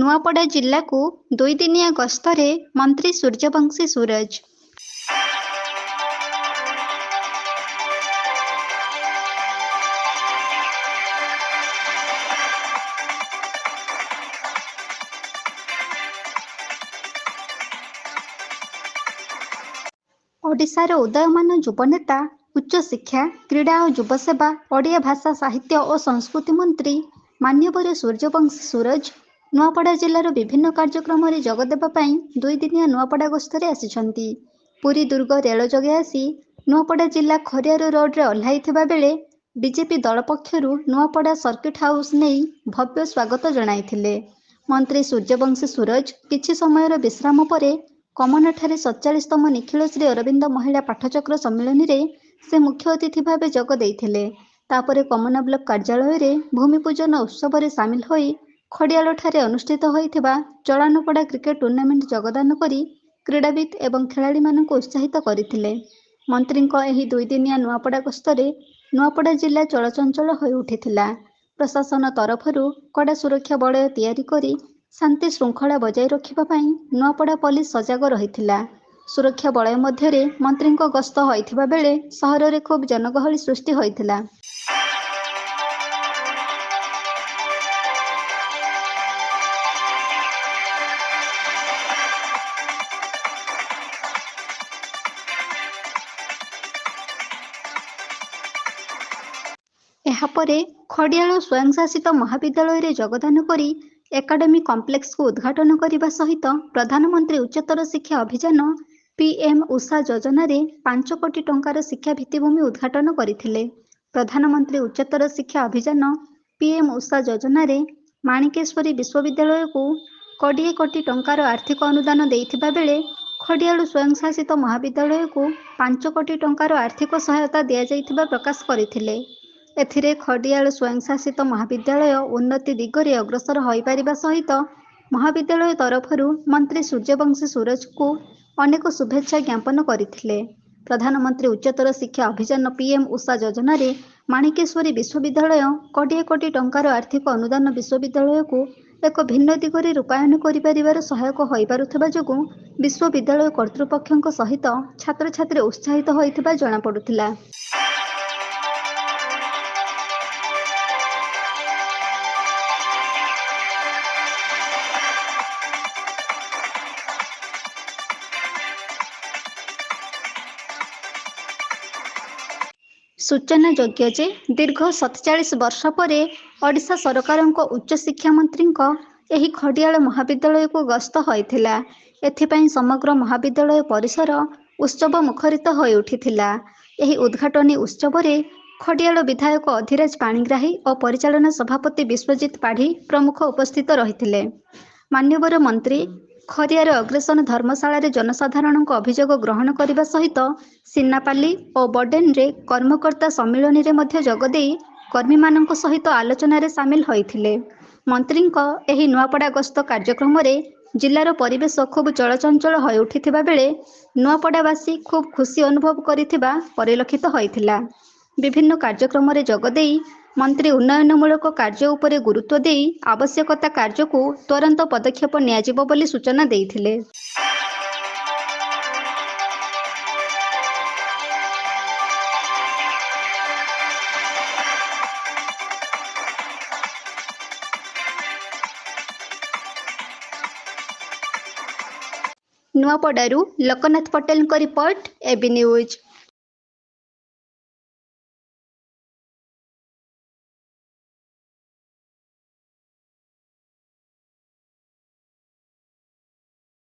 ନୂଆପଡ଼ା ଜିଲ୍ଲାକୁ 2 ଦିନିଆ ଗସ୍ତରେ ମନ୍ତ୍ରୀ ସୂର୍ଯ୍ୟବଂଶୀ ସୁରଜ। ଓଡ଼ିଶାର ଉଦୟମାନ ଯୁବନେତା, ଉଚ୍ଚଶିକ୍ଷା, କ୍ରୀଡ଼ା ଓ ଯୁବସେବା, ଓଡ଼ିଆ ଭାଷା ସାହିତ୍ୟ ଓ ସଂସ୍କୃତି ମନ୍ତ୍ରୀ ମାନ୍ୟବର ସୂର୍ଯ୍ୟବଂଶୀ ସୁରଜ ନୂଆପଡ଼ା ଜିଲ୍ଲାର ବିଭିନ୍ନ କାର୍ଯ୍ୟକ୍ରମରେ ଯୋଗଦେବା ପାଇଁ 2 ଦିନିଆ ନୂଆପଡ଼ା ଗସ୍ତରେ ଆସିଛନ୍ତି। ପୁରୀ ଦୁର୍ଗ ରେଳ ଯୋଗେ ଆସି ନୂଆପଡ଼ା ଜିଲ୍ଲା ଖରିଆର ରୋଡରେ ଓହ୍ଲାଇଥିବା ବେଳେ ବିଜେପି ଦଳ ପକ୍ଷରୁ ନୂଆପଡ଼ା ସର୍କିଟ ହାଉସ ନେଇ ଭବ୍ୟ ସ୍ୱାଗତ ଜଣାଇଥିଲେ। ମନ୍ତ୍ରୀ ସୂର୍ଯ୍ୟବଂଶୀ ସୁରଜ କିଛି ସମୟର ବିଶ୍ରାମ ପରେ କମନଠାରେ 47ତମ ନିଖିଳ ଶ୍ରୀ ଅରବିନ୍ଦ ମହିଳା ପାଠଚକ୍ର ସମ୍ମିଳନୀରେ ସେ ମୁଖ୍ୟ ଅତିଥି ଭାବେ ଯୋଗ ଦେଇଥିଲେ। ତାପରେ କମନ ବ୍ଲକ କାର୍ଯ୍ୟାଳୟରେ ଭୂମି ପୂଜନ ଉତ୍ସବରେ ସାମିଲ ହୋଇ ଖଡ଼ିଆଳଠାରେ ଅନୁଷ୍ଠିତ ହୋଇଥିବା ଚଳାନପଡ଼ା କ୍ରିକେଟ ଟୁର୍ଣ୍ଣାମେଣ୍ଟ ଯୋଗଦାନ କରି କ୍ରୀଡ଼ାବିତ୍ ଏବଂ ଖେଳାଳିମାନଙ୍କୁ ଉତ୍ସାହିତ କରିଥିଲେ। ମନ୍ତ୍ରୀଙ୍କ ଏହି 2 ଦିନିଆ ନୂଆପଡ଼ା ଗସ୍ତରେ ନୂଆପଡ଼ା ଜିଲ୍ଲା ଚଳଚଞ୍ଚଳ ହୋଇ ଉଠିଥିଲା। ପ୍ରଶାସନ ତରଫରୁ କଡ଼ା ସୁରକ୍ଷା ବଳୟ ତିଆରି କରି ଶାନ୍ତି ଶୃଙ୍ଖଳା ବଜାୟ ରଖିବା ପାଇଁ ନୂଆପଡ଼ା ପୋଲିସ ସଜାଗ ରହିଥିଲା। ସୁରକ୍ଷା ବଳୟ ମଧ୍ୟରେ ମନ୍ତ୍ରୀଙ୍କ ଗସ୍ତ ହୋଇଥିବା ବେଳେ ସହରରେ ଖୁବ୍ ଜନଗହଳି ସୃଷ୍ଟି ହୋଇଥିଲା। ଏହାପରେ ଖଡ଼ିଆଳ ସ୍ୱୟଂଶାସିତ ମହାବିଦ୍ୟାଳୟରେ ଯୋଗଦାନ କରି ଏକାଡେମୀ କମ୍ପ୍ଲେକ୍ସକୁ ଉଦ୍ଘାଟନ କରିବା ସହିତ ପ୍ରଧାନମନ୍ତ୍ରୀ ଉଚ୍ଚତର ଶିକ୍ଷା ଅଭିଯାନ PM ଉଷା ଯୋଜନାରେ 5 କୋଟି ଟଙ୍କାର ଶିକ୍ଷା ଭିତ୍ତିଭୂମି ଉଦ୍ଘାଟନ କରିଥିଲେ। ପ୍ରଧାନମନ୍ତ୍ରୀ ଉଚ୍ଚତର ଶିକ୍ଷା ଅଭିଯାନ PM ଉଷା ଯୋଜନାରେ ମାଣିକେଶ୍ୱରୀ ବିଶ୍ୱବିଦ୍ୟାଳୟକୁ 20 କୋଟି ଟଙ୍କାର ଆର୍ଥିକ ଅନୁଦାନ ଦେଇଥିବା ବେଳେ ଖଡ଼ିଆଳ ସ୍ୱୟଂଶାସିତ ମହାବିଦ୍ୟାଳୟକୁ 5 କୋଟି ଟଙ୍କାର ଆର୍ଥିକ ସହାୟତା ଦିଆଯାଇଥିବା ପ୍ରକାଶ କରିଥିଲେ। ଏଥିରେ ଖଡ଼ିଆଳ ସ୍ୱୟଂଶାସିତ ମହାବିଦ୍ୟାଳୟ ଉନ୍ନତି ଦିଗରେ ଅଗ୍ରସର ହୋଇପାରିବା ସହିତ ମହାବିଦ୍ୟାଳୟ ତରଫରୁ ମନ୍ତ୍ରୀ ସୂର୍ଯ୍ୟବଂଶୀ ସୁରଜଙ୍କୁ ଅନେକ ଶୁଭେଚ୍ଛା ଜ୍ଞାପନ କରିଥିଲେ। ପ୍ରଧାନମନ୍ତ୍ରୀ ଉଚ୍ଚତର ଶିକ୍ଷା ଅଭିଯାନ PM ଉଷା ଯୋଜନାରେ ମାଣିକେଶ୍ୱରୀ ବିଶ୍ୱବିଦ୍ୟାଳୟ 20 କୋଟି ଟଙ୍କାର ଆର୍ଥିକ ଅନୁଦାନ ବିଶ୍ୱବିଦ୍ୟାଳୟକୁ ଏକ ଭିନ୍ନ ଦିଗରେ ରୂପାୟନ କରିପାରିବାର ସହାୟକ ହୋଇପାରୁଥିବା ଯୋଗୁଁ ବିଶ୍ୱବିଦ୍ୟାଳୟ କର୍ତ୍ତୃପକ୍ଷଙ୍କ ସହିତ ଛାତ୍ରଛାତ୍ରୀ ଉତ୍ସାହିତ ହୋଇଥିବା ଜଣାପଡ଼ୁଥିଲା। ସୂଚନାଯୋଗ୍ୟ ଯେ ଦୀର୍ଘ 47 ବର୍ଷ ପରେ ଓଡ଼ିଶା ସରକାରଙ୍କ ଉଚ୍ଚଶିକ୍ଷା ମନ୍ତ୍ରୀଙ୍କ ଏହି ଖଡ଼ିଆଳ ମହାବିଦ୍ୟାଳୟକୁ ଗସ୍ତ ହୋଇଥିଲା। ଏଥିପାଇଁ ସମଗ୍ର ମହାବିଦ୍ୟାଳୟ ପରିସର ଉତ୍ସବ ମୁଖରିତ ହୋଇ ଉଠିଥିଲା। ଏହି ଉଦ୍ଘାଟନୀ ଉତ୍ସବରେ ଖଡ଼ିଆଳ ବିଧାୟକ ଅଧିରାଜ ପାଣିଗ୍ରାହୀ ଓ ପରିଚାଳନା ସଭାପତି ବିଶ୍ୱଜିତ ପାଢ଼ୀ ପ୍ରମୁଖ ଉପସ୍ଥିତ ରହିଥିଲେ। ମାନ୍ୟବର ମନ୍ତ୍ରୀ ଖରିଆର ଅଗ୍ରସେନ ଧର୍ମଶାଳାରେ ଜନସାଧାରଣଙ୍କ ଅଭିଯୋଗ ଗ୍ରହଣ କରିବା ସହିତ ସିନାପାଲି ଓ ବଡ଼େନରେ କର୍ମକର୍ତ୍ତା ସମ୍ମିଳନୀରେ ମଧ୍ୟ ଯୋଗଦେଇ କର୍ମୀମାନଙ୍କ ସହିତ ଆଲୋଚନାରେ ସାମିଲ ହୋଇଥିଲେ। ମନ୍ତ୍ରୀଙ୍କ ଏହି ନୂଆପଡ଼ା ଗସ୍ତ କାର୍ଯ୍ୟକ୍ରମରେ ଜିଲ୍ଲାର ପରିବେଶ ଖୁବ୍ ଚଳଚଞ୍ଚଳ ହୋଇ ଉଠିଥିବା ବେଳେ ନୂଆପଡ଼ାବାସୀ ଖୁବ୍ ଖୁସି ଅନୁଭବ କରିଥିବା ପରିଲକ୍ଷିତ ହୋଇଥିଲା। ବିଭିନ୍ନ କାର୍ଯ୍ୟକ୍ରମରେ ଯୋଗଦେଇ ମନ୍ତ୍ରୀ ଉନ୍ନୟନମୂଳକ କାର୍ଯ୍ୟ ଉପରେ ଗୁରୁତ୍ୱ ଦେଇ ଆବଶ୍ୟକତା କାର୍ଯ୍ୟକୁ ତୁରନ୍ତ ପଦକ୍ଷେପ ନିଆଯିବ ବୋଲି ସୂଚନା ଦେଇଥିଲେ। ନୂଆପଡ଼ାରୁ ଲୋକନାଥ ପଟେଲଙ୍କ ରିପୋର୍ଟ, AB ନ୍ୟୁଜ୍।